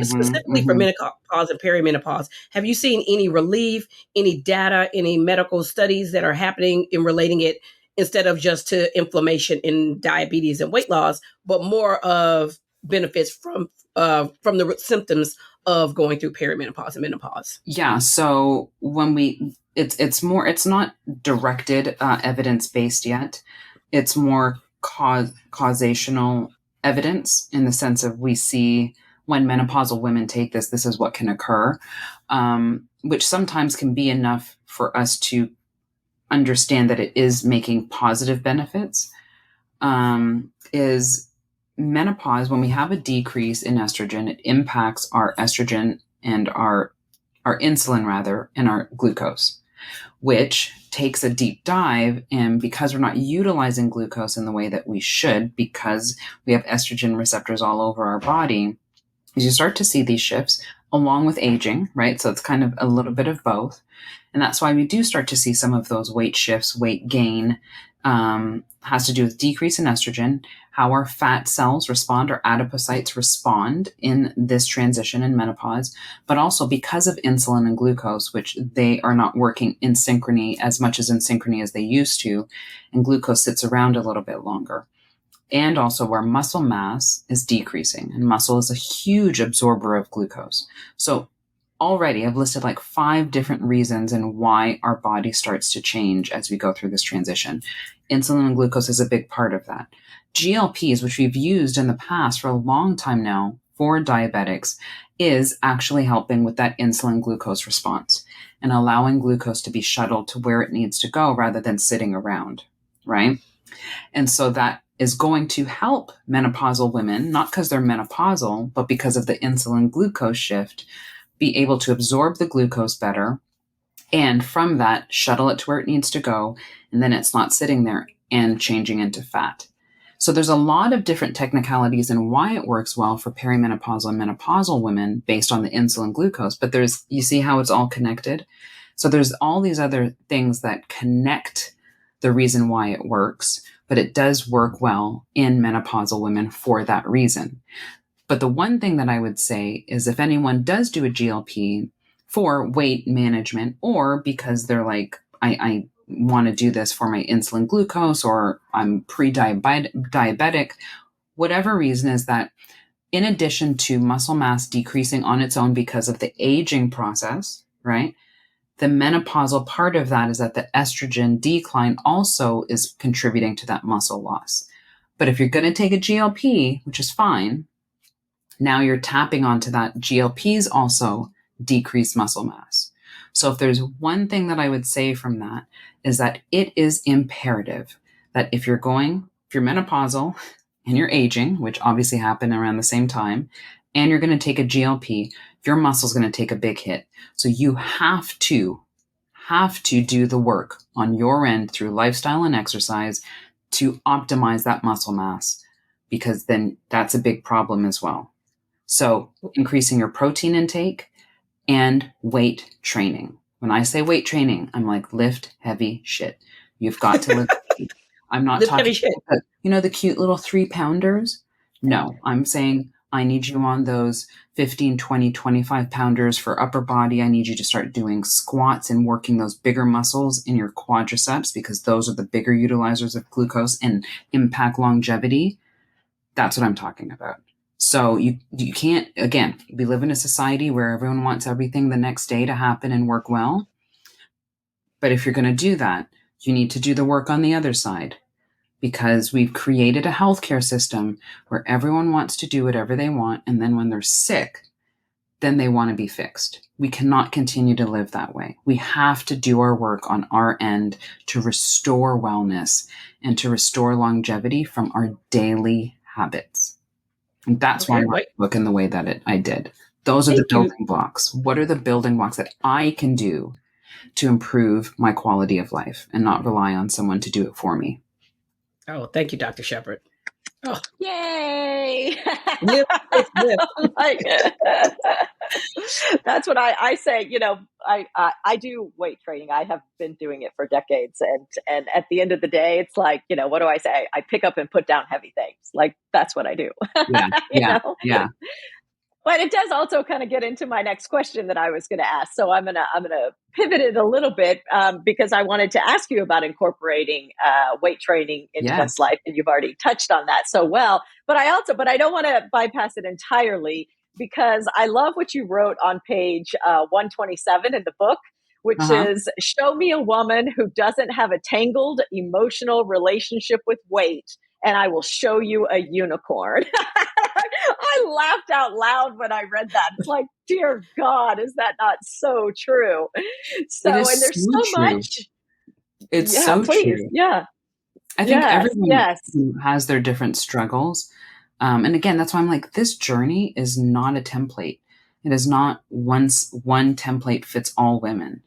specifically for menopause and perimenopause. Have you seen any relief, any data, any medical studies that are happening in relating it instead of just to inflammation in diabetes and weight loss, but more of benefits from the symptoms of going through perimenopause and menopause? Yeah. So when it's not directed evidence-based yet. It's more causational evidence, in the sense of we see when menopausal women take this is what can occur, which sometimes can be enough for us to understand that it is making positive benefits. Is menopause, when we have a decrease in estrogen, it impacts our estrogen and our insulin rather, and our glucose, which takes a deep dive. And because we're not utilizing glucose in the way that we should, because we have estrogen receptors all over our body, you start to see these shifts along with aging, right? So it's kind of a little bit of both. And that's why we do start to see some of those weight shifts, weight gain, has to do with decrease in estrogen, how our fat cells respond, or adipocytes respond in this transition in menopause, but also because of insulin and glucose, which they are not working in synchrony as much as in synchrony as they used to, and glucose sits around a little bit longer. And also where muscle mass is decreasing, and muscle is a huge absorber of glucose. So already I've listed like 5 different reasons and why our body starts to change as we go through this transition. Insulin and glucose is a big part of that. GLPs, which we've used in the past for a long time now for diabetics, is actually helping with that insulin glucose response and allowing glucose to be shuttled to where it needs to go rather than sitting around, right? And so that is going to help menopausal women, not because they're menopausal, but because of the insulin glucose shift, be able to absorb the glucose better, and from that shuttle it to where it needs to go, and then it's not sitting there and changing into fat. So there's a lot of different technicalities and why it works well for perimenopausal and menopausal women based on the insulin glucose, but you see how it's all connected? So there's all these other things that connect the reason why it works, but it does work well in menopausal women for that reason. But the one thing that I would say is if anyone does do a GLP for weight management, or because they're like, I want to do this for my insulin glucose, or I'm pre-diabetic, whatever reason, is that in addition to muscle mass decreasing on its own because of the aging process, right? The menopausal part of that is that the estrogen decline also is contributing to that muscle loss. But if you're going to take a GLP, which is fine, now you're tapping onto that. GLPs also decrease muscle mass. So if there's one thing that I would say from that is that it is imperative that if you're menopausal and you're aging, which obviously happen around the same time, and you're going to take a GLP, your muscle's going to take a big hit. So you have to do the work on your end through lifestyle and exercise to optimize that muscle mass, because then that's a big problem as well. So increasing your protein intake and weight training. When I say weight training, I'm like, lift heavy shit. You've got to lift heavy. I'm not Lift talking heavy shit. about the cute little 3-pounders. No, I'm saying I need you on those 15, 20, 25 pounders for upper body. I need you to start doing squats and working those bigger muscles in your quadriceps, because those are the bigger utilizers of glucose and impact longevity. That's what I'm talking about. So you can't, again, we live in a society where everyone wants everything the next day to happen and work well. But if you're going to do that, you need to do the work on the other side, because we've created a healthcare system where everyone wants to do whatever they want. And then when they're sick, then they want to be fixed. We cannot continue to live that way. We have to do our work on our end to restore wellness and to restore longevity from our daily habits. And that's why I look in the way that I did. Those are the building blocks. What are the building blocks that I can do to improve my quality of life and not rely on someone to do it for me? Oh, thank you, Dr. Shepherd. Oh. Yay! Lift. That's what I say. I do weight training. I have been doing it for decades, and at the end of the day, it's like, what do I say? I pick up and put down heavy things. Like, that's what I do. Yeah. But it does also kind of get into my next question that I was going to ask. So I'm gonna pivot it a little bit, because I wanted to ask you about incorporating weight training into one's life, and you've already touched on that so well. But I don't want to bypass it entirely, because I love what you wrote on page 127 in the book, which is, show me a woman who doesn't have a tangled emotional relationship with weight, and I will show you a unicorn. I laughed out loud when I read that. It's like, dear God, is that not so true? So, and there's so much. It's so true. Yeah. I think everyone has their different struggles. And again, that's why I'm like, this journey is not a template. It is not one template fits all women.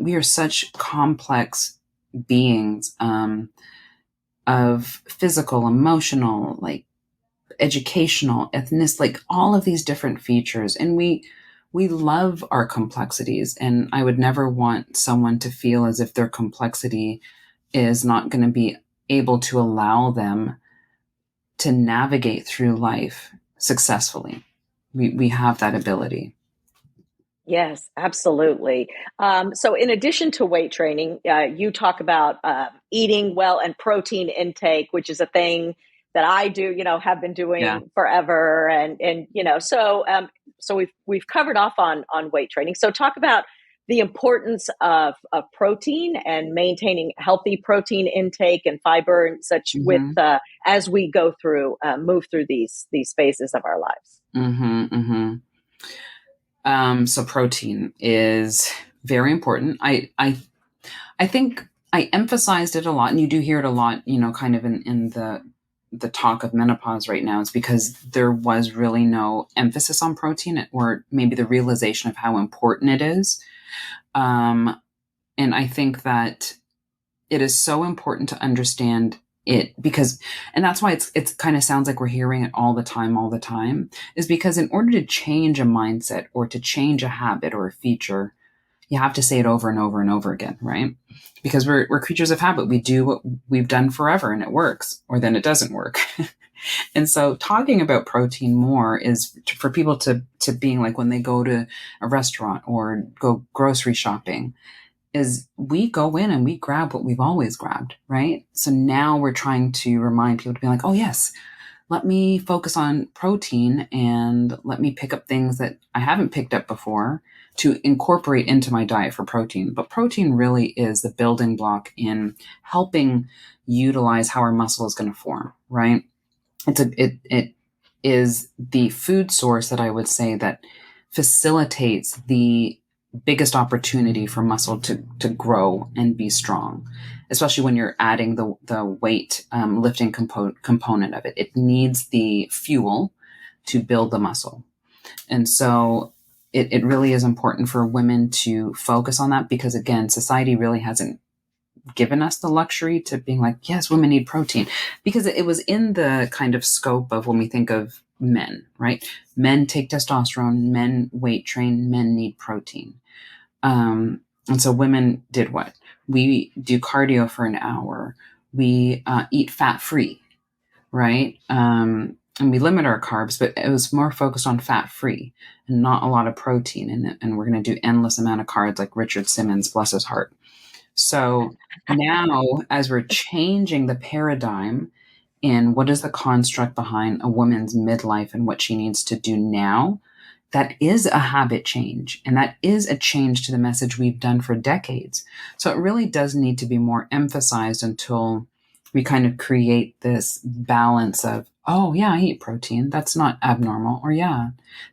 We are such complex beings, of physical, emotional, like educational, ethnic, like all of these different features. And we love our complexities. And I would never want someone to feel as if their complexity is not going to be able to allow them to navigate through life successfully. We have that ability. Yes, absolutely. So in addition to weight training, you talk about eating well and protein intake, which is a thing that I do, have been doing forever. And so we've covered off on weight training. So talk about the importance of protein and maintaining healthy protein intake and fiber and such with as we go through, move through these phases of our lives. So protein is very important. I think I emphasized it a lot, and you do hear it a lot, kind of in the talk of menopause right now. It's because there was really no emphasis on protein, or maybe the realization of how important it is. And I think that it is so important to understand it, because, and that's why it's kind of sounds like we're hearing it all the time, is because in order to change a mindset or to change a habit or a feature, you have to say it over and over and over again, right? Because we're creatures of habit. We do what we've done forever and it works, or then it doesn't work. And so talking about protein more is for people to being like, when they go to a restaurant or go grocery shopping, is we go in and we grab what we've always grabbed, right? So now we're trying to remind people to be like, oh yes, let me focus on protein and let me pick up things that I haven't picked up before to incorporate into my diet for protein. But protein really is the building block in helping utilize how our muscle is going to form, right? It is the food source that I would say that facilitates the biggest opportunity for muscle to grow and be strong, especially when you're adding the weight lifting component of it. It needs the fuel to build the muscle. And so it really is important for women to focus on that, because again, society really hasn't given us the luxury to being like, yes, women need protein, because it was in the kind of scope of when we think of men, right? Men take testosterone, men weight train, men need protein. And so women did what? We do cardio for an hour. We eat fat free, right? And we limit our carbs, but it was more focused on fat free and not a lot of protein in it. And we're going to do endless amount of carbs, like Richard Simmons, bless his heart. So now, as we're changing the paradigm in what is the construct behind a woman's midlife and what she needs to do now, that is a habit change. And that is a change to the message we've done for decades. So it really does need to be more emphasized until we kind of create this balance of, oh yeah, I eat protein. That's not abnormal. Or yeah,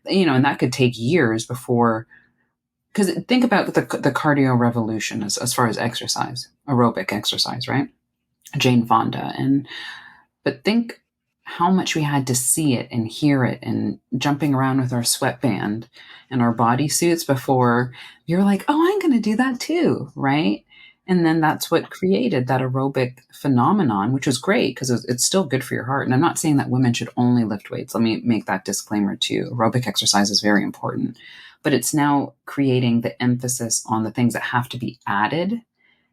and that could take years before, because think about the cardio revolution as far as exercise, aerobic exercise, right? Jane Fonda. But think how much we had to see it and hear it and jumping around with our sweatband and our bodysuits before you're like, oh, I'm going to do that too, right? And then that's what created that aerobic phenomenon, which was great because it's still good for your heart. And I'm not saying that women should only lift weights. Let me make that disclaimer too. Aerobic exercise is very important, but it's now creating the emphasis on the things that have to be added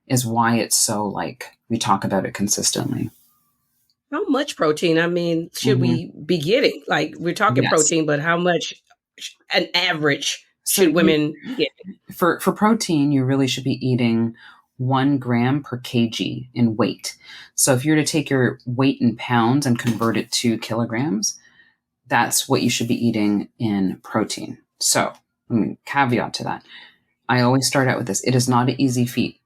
is why it's so like we talk about it consistently. How much protein, I mean, should we be getting? Like, we're talking protein, but how much an average should women get? For protein, you really should be eating 1 gram per kg in weight. So if you were to take your weight in pounds and convert it to kilograms, that's what you should be eating in protein. So let me caveat to that. I always start out with this. It is not an easy feat.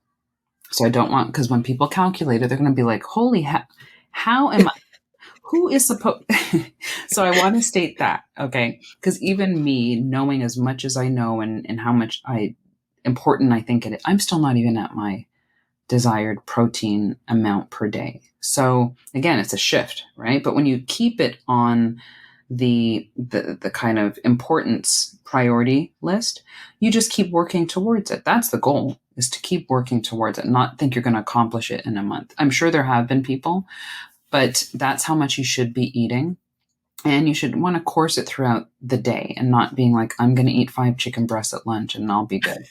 So I don't want, because when people calculate it, they're going to be like, holy how am I, who is supposed, so I want to state that, okay? Because even me knowing as much as I know and how much important I think it is, I'm still not even at my desired protein amount per day. So again, it's a shift, right? But when you keep it on the kind of importance priority list, you just keep working towards it. That's the goal, is to keep working towards it, not think you're going to accomplish it in a month. I'm sure there have been people, but that's how much you should be eating. And you should want to course it throughout the day and not being like, I'm going to eat 5 chicken breasts at lunch and I'll be good,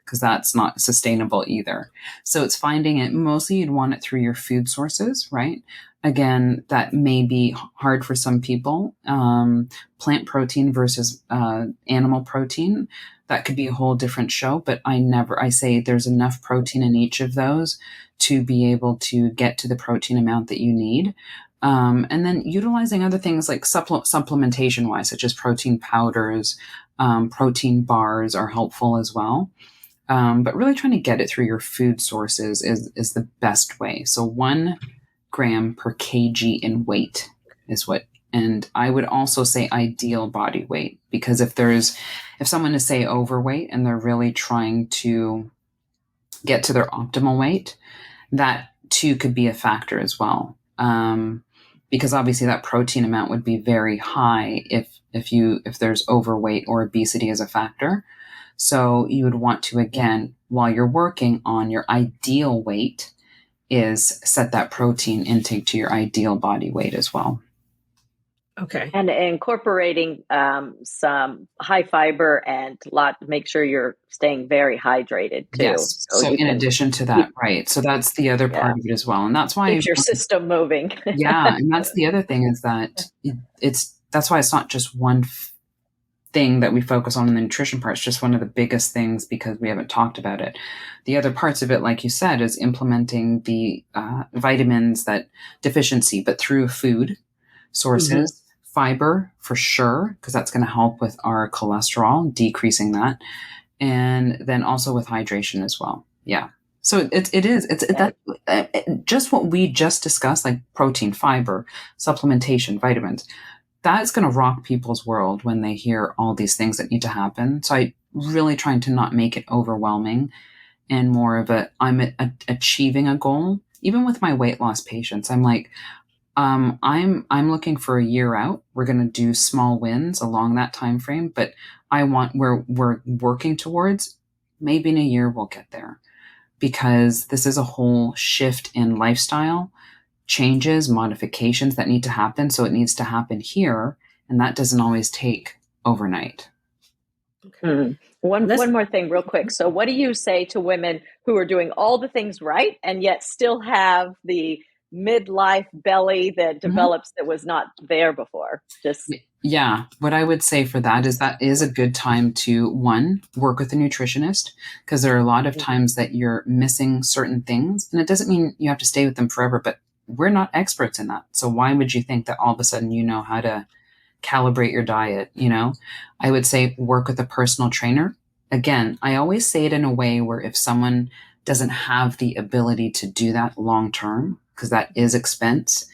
because that's not sustainable either. So it's finding it. Mostly you'd want it through your food sources, right? Again, that may be hard for some people. Plant protein versus animal protein, that could be a whole different show, but I say there's enough protein in each of those to be able to get to the protein amount that you need. And then utilizing other things like supplementation wise, such as protein powders, protein bars are helpful as well. But really trying to get it through your food sources is the best way. So 1 gram per kg in weight is what, and I would also say ideal body weight, because if someone is say overweight and they're really trying to get to their optimal weight, that too could be a factor as well. Because obviously that protein amount would be very high if there's overweight or obesity as a factor. So you would want to, again, while you're working on your ideal weight, is set that protein intake to your ideal body weight as well. Okay. And incorporating some high fiber and make sure you're staying very hydrated too. Yes. So in addition to that, right. So that's the other part of it as well. And that's why keeps your system moving. Yeah. And that's the other thing, is that that's why it's not just one thing that we focus on in the nutrition part. It's just one of the biggest things because we haven't talked about it. The other parts of it, like you said, is implementing the vitamins that deficiency, but through food sources, fiber for sure, because that's going to help with our cholesterol, decreasing that. And then also with hydration as well. Yeah. So just what we just discussed, like protein, fiber, supplementation, vitamins, that's going to rock people's world when they hear all these things that need to happen. So really trying to not make it overwhelming and more of achieving a goal. Even with my weight loss patients, I'm like, I'm looking for a year out. We're going to do small wins along that time frame, but we're working towards, maybe in a year we'll get there, because this is a whole shift in lifestyle changes, modifications that need to happen. So it needs to happen here, and that doesn't always take overnight. Okay. One more thing real quick. So what do you say to women who are doing all the things right and yet still have the midlife belly that develops that was not there before? Yeah, what I would say for that is a good time to, one, work with a nutritionist, because there are a lot of times that you're missing certain things, and it doesn't mean you have to stay with them forever, but we're not experts in that. So why would you think that all of a sudden you know how to calibrate your diet? I would say work with a personal trainer. Again, I always say it in a way where if someone doesn't have the ability to do that long term, because that is expense,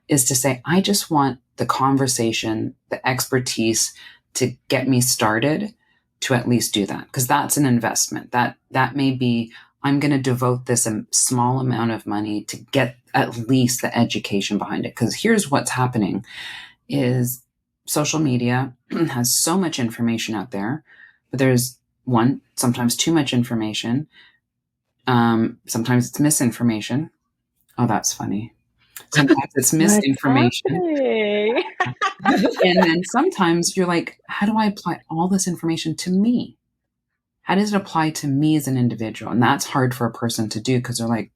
is to say, I just want the conversation, the expertise to get me started to at least do that. Because that's an investment. That may be, I'm going to devote this a small amount of money to get at least the education behind it. Because here's what's happening is social media has so much information out there, but there's sometimes too much information. Sometimes it's misinformation. Oh, that's funny. Sometimes it's misinformation. And then sometimes you're like, how do I apply all this information to me? How does it apply to me as an individual? And that's hard for a person to do, because they're like,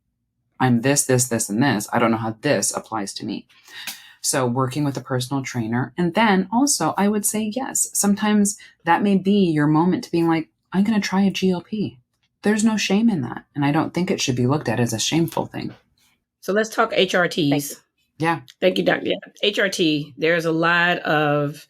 I'm this, this, this, and this. I don't know how this applies to me. So working with a personal trainer. And then also I would say, yes, sometimes that may be your moment to being like, I'm going to try a GLP. There's no shame in that. And I don't think it should be looked at as a shameful thing. So let's talk HRTs. Yeah. Thank you, Dr. Yeah. HRT, there's a lot of,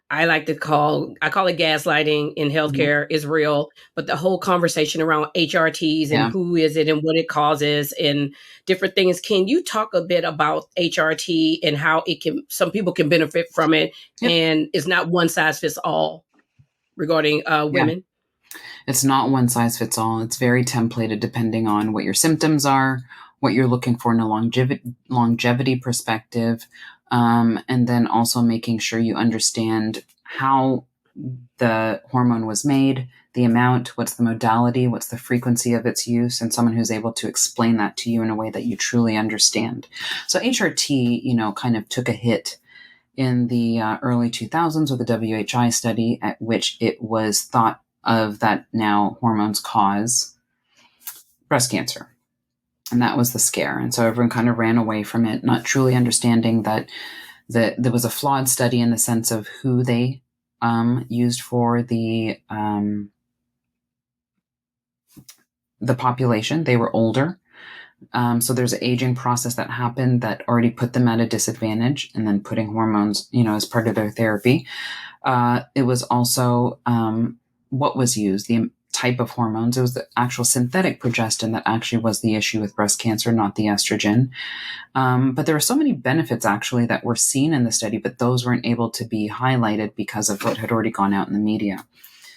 I call it gaslighting in healthcare is real, but the whole conversation around HRTs and who is it and what it causes and different things. Can you talk a bit about HRT and how some people can benefit from it, and it's not one size fits all regarding women? It's not one size fits all. It's very templated depending on what your symptoms are, what you're looking for in a longevity perspective, and then also making sure you understand how the hormone was made, the amount, what's the modality, what's the frequency of its use, and someone who's able to explain that to you in a way that you truly understand. So HRT, kind of took a hit in the early 2000s with the WHI study, at which it was thought of that now hormones cause breast cancer. And that was the scare. And so everyone kind of ran away from it, not truly understanding that there was a flawed study in the sense of who they used for the population. They were older. So there's an aging process that happened that already put them at a disadvantage, and then putting hormones, as part of their therapy. It was also what was used, the type of hormones. It was the actual synthetic progestin that actually was the issue with breast cancer, not the estrogen. But there were so many benefits actually that were seen in the study, but those weren't able to be highlighted because of what had already gone out in the media.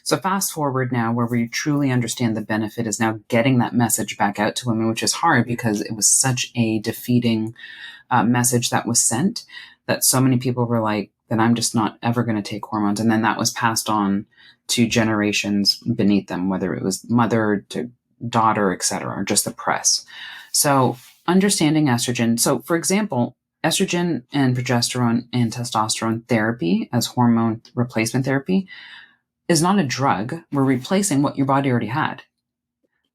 So fast forward now, where we truly understand the benefit is now getting that message back out to women, which is hard because it was such a defeating message that was sent that so many people were like, then I'm just not ever going to take hormones. And then that was passed on to generations beneath them, whether it was mother to daughter, et cetera, or just the press. So understanding estrogen. So for example, estrogen and progesterone and testosterone therapy as hormone replacement therapy is not a drug. We're replacing what your body already had.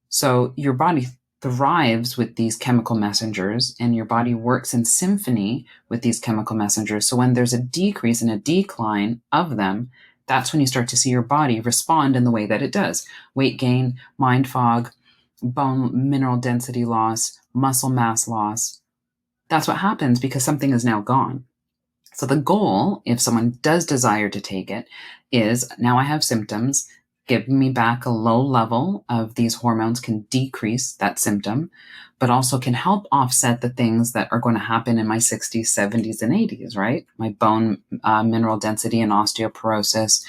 So your body thrives with these chemical messengers, and your body works in symphony with these chemical messengers. So when there's a decrease and a decline of them, that's when you start to see your body respond in the way that it does. Weight gain, mind fog, bone mineral density loss, muscle mass loss. That's what happens because something is now gone. So the goal, if someone does desire to take it, is now I have symptoms, give me back a low level of these hormones can decrease that symptom, but also can help offset the things that are going to happen in my 60s, 70s, and 80s, right? My bone mineral density and osteoporosis,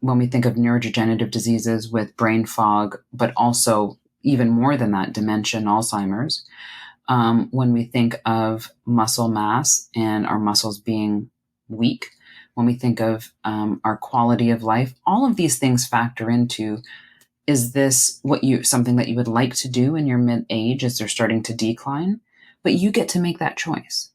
when we think of neurodegenerative diseases with brain fog, but also even more than that, dementia and Alzheimer's. When we think of muscle mass and our muscles being weak, when we think of our quality of life, all of these things factor into, is this something that you would like to do in your mid-age as they're starting to decline? But you get to make that choice.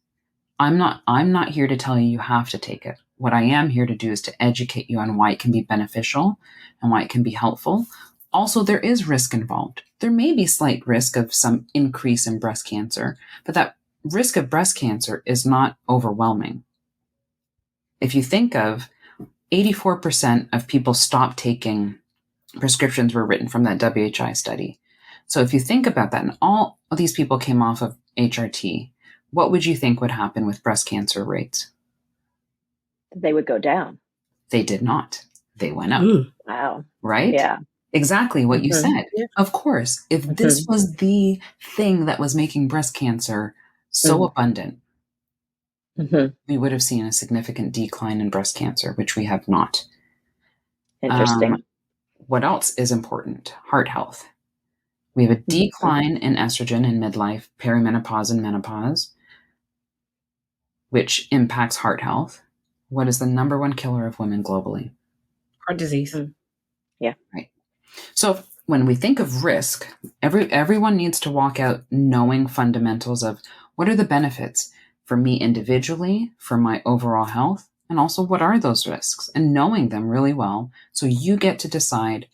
I'm not here to tell you you have to take it. What I am here to do is to educate you on why it can be beneficial and why it can be helpful. Also, there is risk involved. There may be slight risk of some increase in breast cancer, but that risk of breast cancer is not overwhelming. If you think of 84% of people stopped taking prescriptions were written from that WHI study. So if you think about that, and all of these people came off of HRT, what would you think would happen with breast cancer rates? They would go down. They did not. They went up. Wow. Right? Yeah. Exactly what you said. Yeah. Of course, if this was the thing that was making breast cancer so abundant, we would have seen a significant decline in breast cancer, which we have not. Interesting. What else is important? Heart health. We have a decline in estrogen in midlife, perimenopause, and menopause, which impacts heart health. What is the number one killer of women globally? Heart disease. Yeah. Right. So when we think of risk, everyone needs to walk out knowing fundamentals of what are the benefits for me individually, for my overall health, and also what are those risks, and knowing them really well. So you get to decide,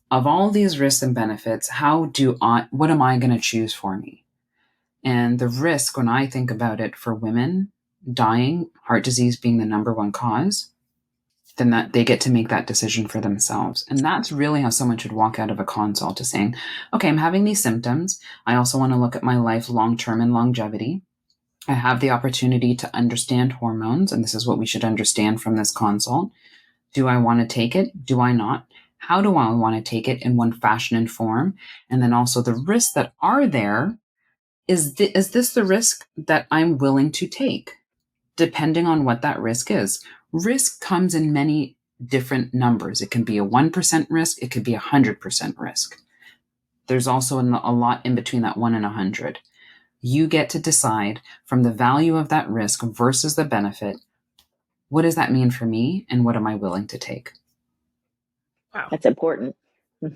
of all these risks and benefits, what am I going to choose for me? And the risk, when I think about it, for women dying, heart disease being the number one cause, then that they get to make that decision for themselves. And that's really how someone should walk out of a consult, to saying, okay, I'm having these symptoms. I also want to look at my life long-term and longevity. I have the opportunity to understand hormones, and this is what we should understand from this consult. Do I want to take it? Do I not? How do I want to take it in one fashion and form? And then also the risks that are there. Is this the risk that I'm willing to take? Depending on what that risk is. Risk comes in many different numbers. It can be a 1% risk. It could be 100% risk. There's also a lot in between that 1 and 100. You get to decide from the value of that risk versus the benefit. What does that mean for me? And what am I willing to take? Wow. That's important.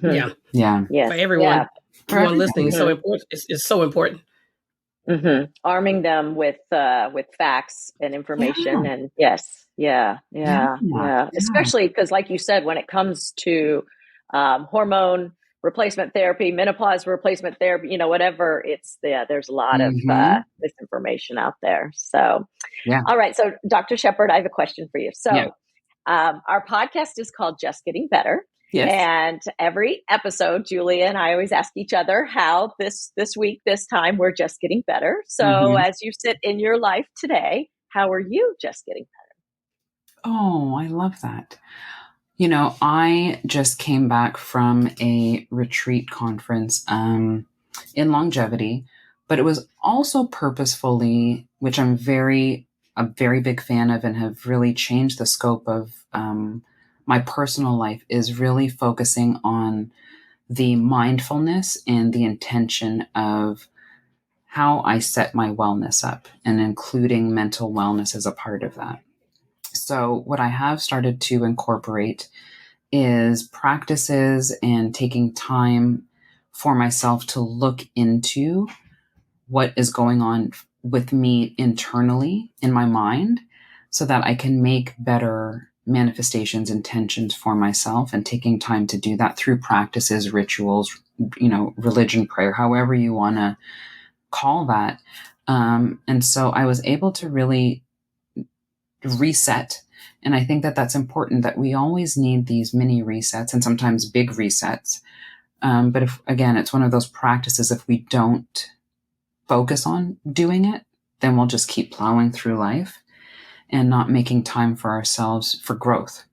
Yeah. Yeah. Yes. For everyone, For everyone listening, is so important. It's so important. Arming them with facts and information, and yes, yeah. Especially because, like you said, when it comes to hormone replacement therapy, menopause replacement therapy, whatever, there's a lot of misinformation out there. So, all right. So, Dr. Shepherd, I have a question for you. So, our podcast is called Just Getting Better. Yes. And every episode, Julia and I always ask each other how this week, this time, we're just getting better. So as you sit in your life today, how are you just getting better? Oh, I love that. I just came back from a retreat conference in longevity, but it was also purposefully, which I'm a very big fan of and have really changed the scope of my personal life, is really focusing on the mindfulness and the intention of how I set my wellness up, and including mental wellness as a part of that. So what I have started to incorporate is practices and taking time for myself to look into what is going on with me internally in my mind, so that I can make better manifestations, intentions for myself, and taking time to do that through practices, rituals, religion, prayer, however you want to call that. And so I was able to really reset. And I think that that's important, that we always need these mini resets and sometimes big resets. But it's one of those practices, if we don't focus on doing it, then we'll just keep plowing through life and not making time for ourselves for growth.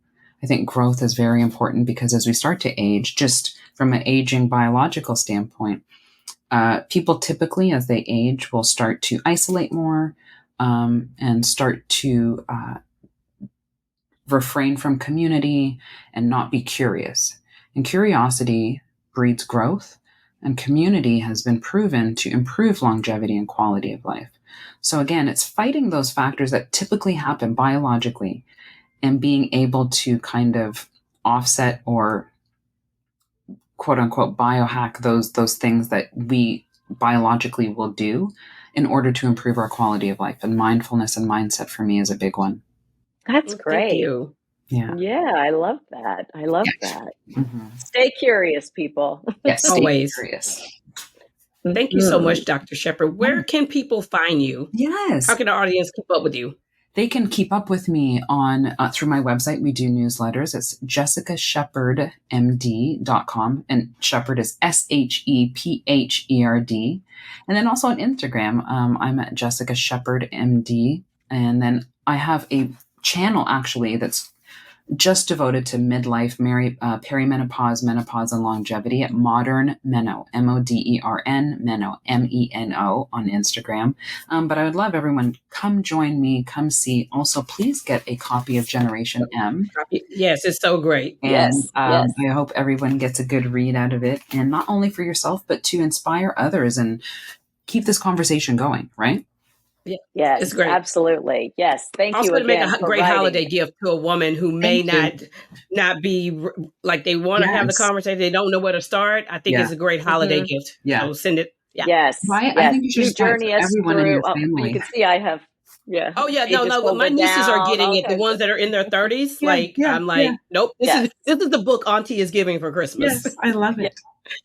I think growth is very important, because as we start to age, just from an aging biological standpoint, people typically, as they age, will start to isolate more and start to refrain from community and not be curious. And curiosity breeds growth, and community has been proven to improve longevity and quality of life. So again, it's fighting those factors that typically happen biologically and being able to kind of offset or quote unquote biohack those things that we biologically will do in order to improve our quality of life. And mindfulness and mindset for me is a big one. That's Thank great. you. Yeah. Yeah, I love that. I love that. Mm-hmm. Stay curious, people. Yes, stay Always. curious. Thank you so much, Dr. Shepherd. Where can people find you? Yes. How can the audience keep up with you? They can keep up with me on through my website. We do newsletters. It's jessicashepherdmd.com, and Shepherd is SHEPHERD. And then also on Instagram, I'm at Jessica Shepherd MD. And then I have a channel actually that's just devoted to midlife, perimenopause, menopause, and longevity at Modern Meno, MODERN, Meno, MENO on Instagram. But I would love everyone, come join me, come see. Also, please get a copy of Generation M. Yes, it's so great. And Yes. I hope everyone gets a good read out of it. And not only for yourself, but to inspire others and keep this conversation going, right? Yeah, Yes, it's great. Absolutely. Yes. Thank also you to make again a for great writing. holiday gift to a woman who may not be like they want to have the Yes. conversation. They don't know where to start. I think it's a great holiday gift. Yeah. So send it. Yeah. Yes. I think you should just journey have us everyone in through. your You family. can see I have. Yeah. Oh yeah, pages no. My folded nieces are down, getting it. The okay. ones that are in their 30s. Yeah, I'm like, nope. This is the book Auntie is giving for Christmas. Yes, I love it.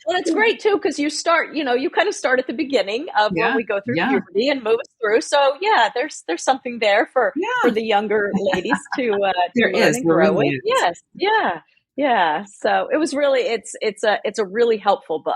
Well, it's great too, because you start, you kind of start at the beginning of when we go through puberty and move us through. So yeah, there's something there for the younger ladies to learn and grow with. Yes, yeah. So it was really, it's a really helpful book.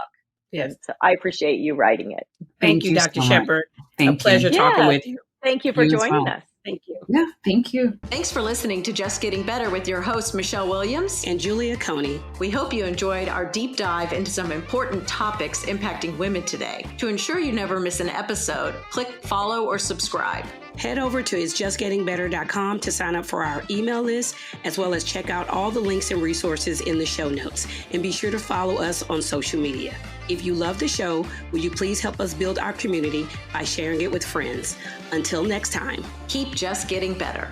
Yes, so I appreciate you writing it. Thank you, Dr. Shepherd. A pleasure talking with you. Thank you for joining us. Thank you. Yeah, thank you. Thanks for listening to Just Getting Better with your hosts, Michelle Williams and Julia Coney. We hope you enjoyed our deep dive into some important topics impacting women today. To ensure you never miss an episode, click follow or subscribe. Head over to isjustgettingbetter.com to sign up for our email list, as well as check out all the links and resources in the show notes. And be sure to follow us on social media. If you love the show, will you please help us build our community by sharing it with friends? Until next time, keep just getting better.